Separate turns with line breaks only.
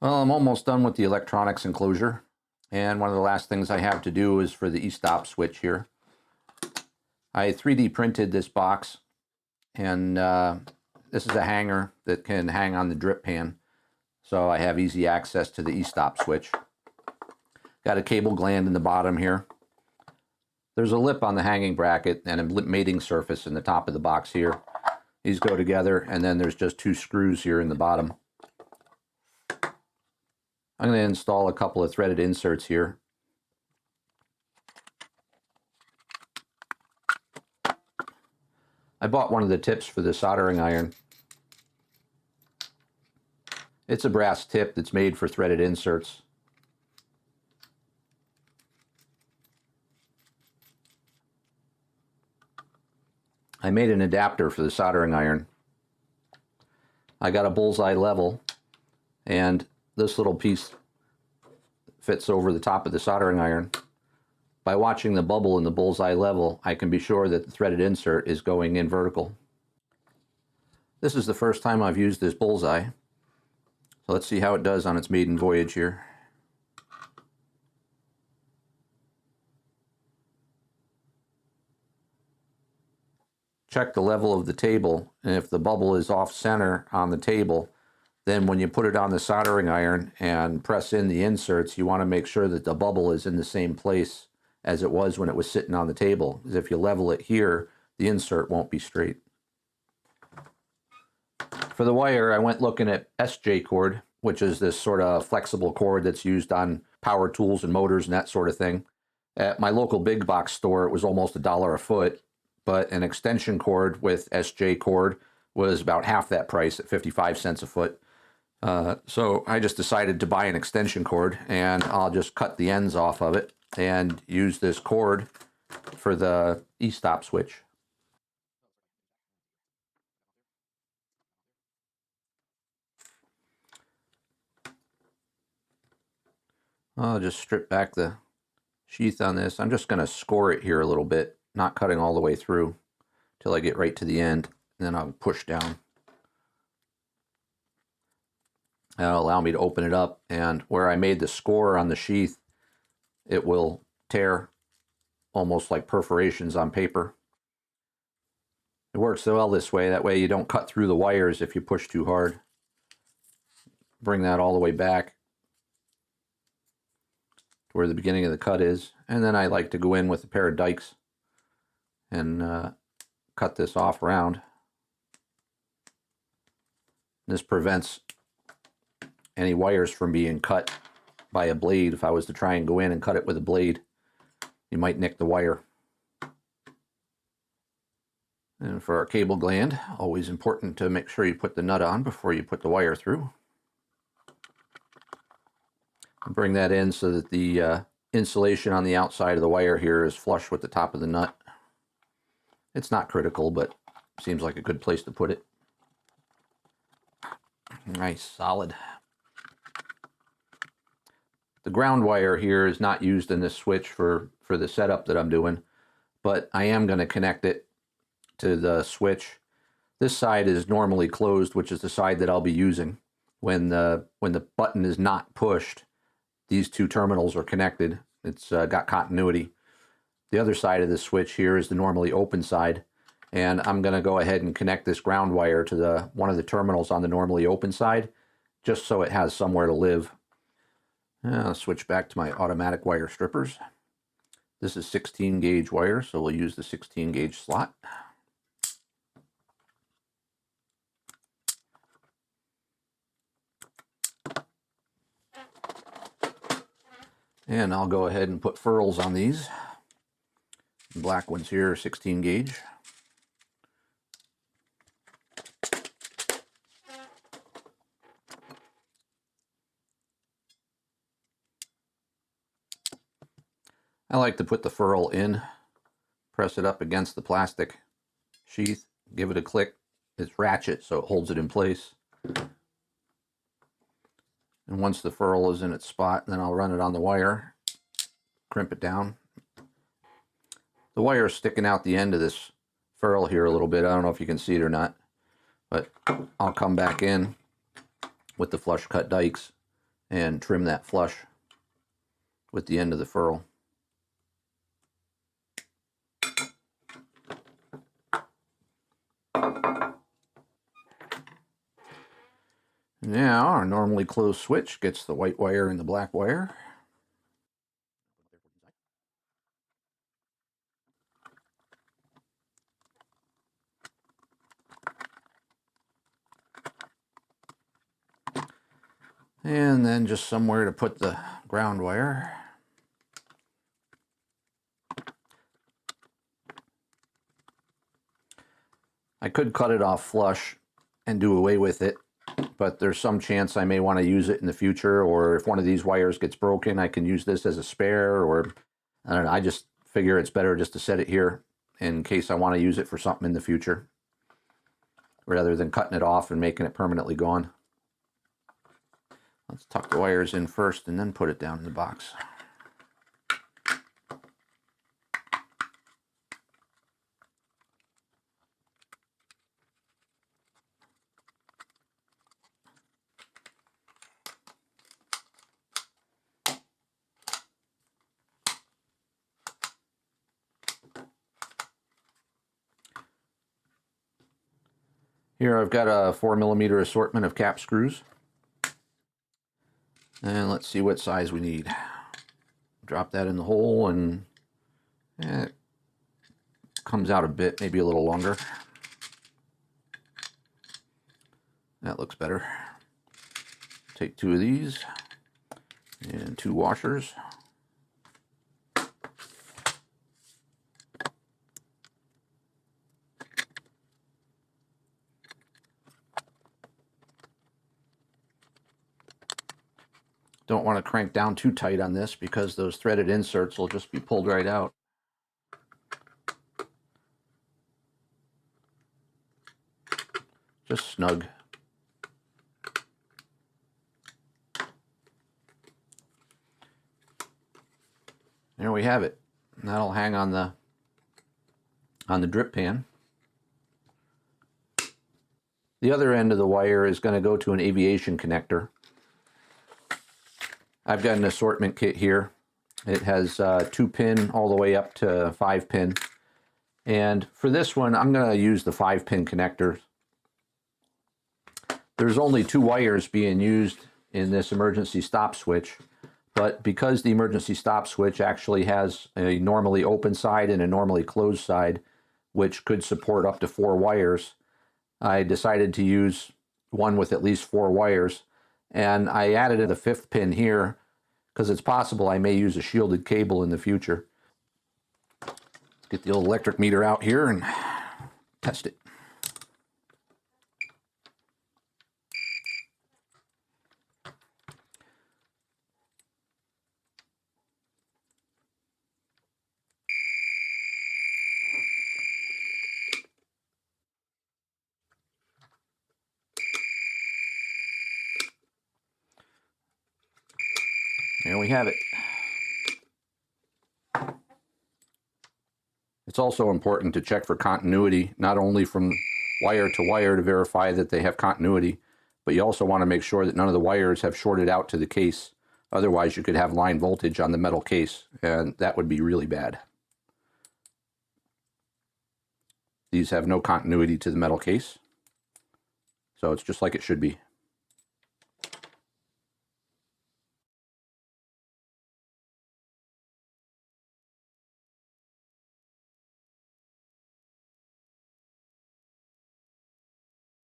Well, I'm almost done with the electronics enclosure, and one of the last things I have to do is for the e-stop switch here. I 3D printed this box, and this is a hanger that can hang on the drip pan, so I have easy access to the e-stop switch. Got a cable gland in the bottom here. There's a lip on the hanging bracket and a mating surface in the top of the box here. These go together, and then there's just two screws here in the bottom. I'm going to install a couple of threaded inserts here. I bought one of the tips for the soldering iron. It's a brass tip that's made for threaded inserts. I made an adapter for the soldering iron. I got a Bullseye level, and this little piece fits over the top of the soldering iron. By watching the bubble in the Bullseye level, I can be sure that the threaded insert is going in vertical. This is the first time I've used this Bullseye, so let's see how it does on its maiden voyage here. Check the level of the table, and if the bubble is off center on the table, then when you put it on the soldering iron and press in the inserts, you want to make sure that the bubble is in the same place as it was when it was sitting on the table. Because if you level it here, the insert won't be straight. For the wire, I went looking at SJ cord, which is this sort of flexible cord that's used on power tools and motors and that sort of thing. At my local big box store, it was almost $1 a foot, but an extension cord with SJ cord was about half that price at 55 cents a foot. So I just decided to buy an extension cord, and I'll just cut the ends off of it and use this cord for the e-stop switch. I'll just strip back the sheath on this. I'm just going to score it here a little bit, not cutting all the way through till I get right to the end, and then I'll push down. That'll allow me to open it up, and where I made the score on the sheath, it will tear almost like perforations on paper. It works well this way. That way you don't cut through the wires if you push too hard. Bring that all the way back to where the beginning of the cut is, and then I like to go in with a pair of dikes and cut this off round. This prevents any wires from being cut by a blade. If I was to try and go in and cut it with a blade, you might nick the wire. And for our cable gland, always important to make sure you put the nut on before you put the wire through. And bring that in so that the insulation on the outside of the wire here is flush with the top of the nut. It's not critical, but seems like a good place to put it. Nice, solid. The ground wire here is not used in this switch for the setup that I'm doing, but I am going to connect it to the switch. This side is normally closed, which is the side that I'll be using. When the button is not pushed, these two terminals are connected. It's got continuity. The other side of the switch here is the normally open side, and I'm going to go ahead and connect this ground wire to one of the terminals on the normally open side, just so it has somewhere to live. I'll switch back to my automatic wire strippers. This is 16 gauge wire, so we'll use the 16 gauge slot. And I'll go ahead and put ferrules on these. The black ones here are 16 gauge. I like to put the ferrule in, press it up against the plastic sheath, give it a click. It's ratchet, so it holds it in place. And once the ferrule is in its spot, then I'll run it on the wire, crimp it down. The wire is sticking out the end of this ferrule here a little bit. I don't know if you can see it or not, but I'll come back in with the flush cut dikes and trim that flush with the end of the ferrule. Now our normally closed switch gets the white wire and the black wire. And then just somewhere to put the ground wire. I could cut it off flush and do away with it, but there's some chance I may want to use it in the future, or if one of these wires gets broken, I can use this as a spare, or I don't know. I just figure it's better just to set it here in case I want to use it for something in the future, rather than cutting it off and making it permanently gone. Let's tuck the wires in first and then put it down in the box. Here I've got a 4mm assortment of cap screws. And let's see what size we need. Drop that in the hole, and it comes out a bit, maybe a little longer. That looks better. Take 2 of these and 2 washers. Don't want to crank down too tight on this because those threaded inserts will just be pulled right out. Just snug. There we have it. That'll hang on the drip pan. The other end of the wire is going to go to an aviation connector. I've got an assortment kit here. It has 2-pin all the way up to 5-pin. And for this one, I'm going to use the 5-pin connector. There's only 2 wires being used in this emergency stop switch, but because the emergency stop switch actually has a normally open side and a normally closed side, which could support up to 4 wires, I decided to use one with at least 4 wires. And I added a 5th pin here because it's possible I may use a shielded cable in the future. Let's get the old electric meter out here and test it. There we have it. It's also important to check for continuity, not only from wire to wire to verify that they have continuity, but you also want to make sure that none of the wires have shorted out to the case. Otherwise, you could have line voltage on the metal case, and that would be really bad. These have no continuity to the metal case, so it's just like it should be.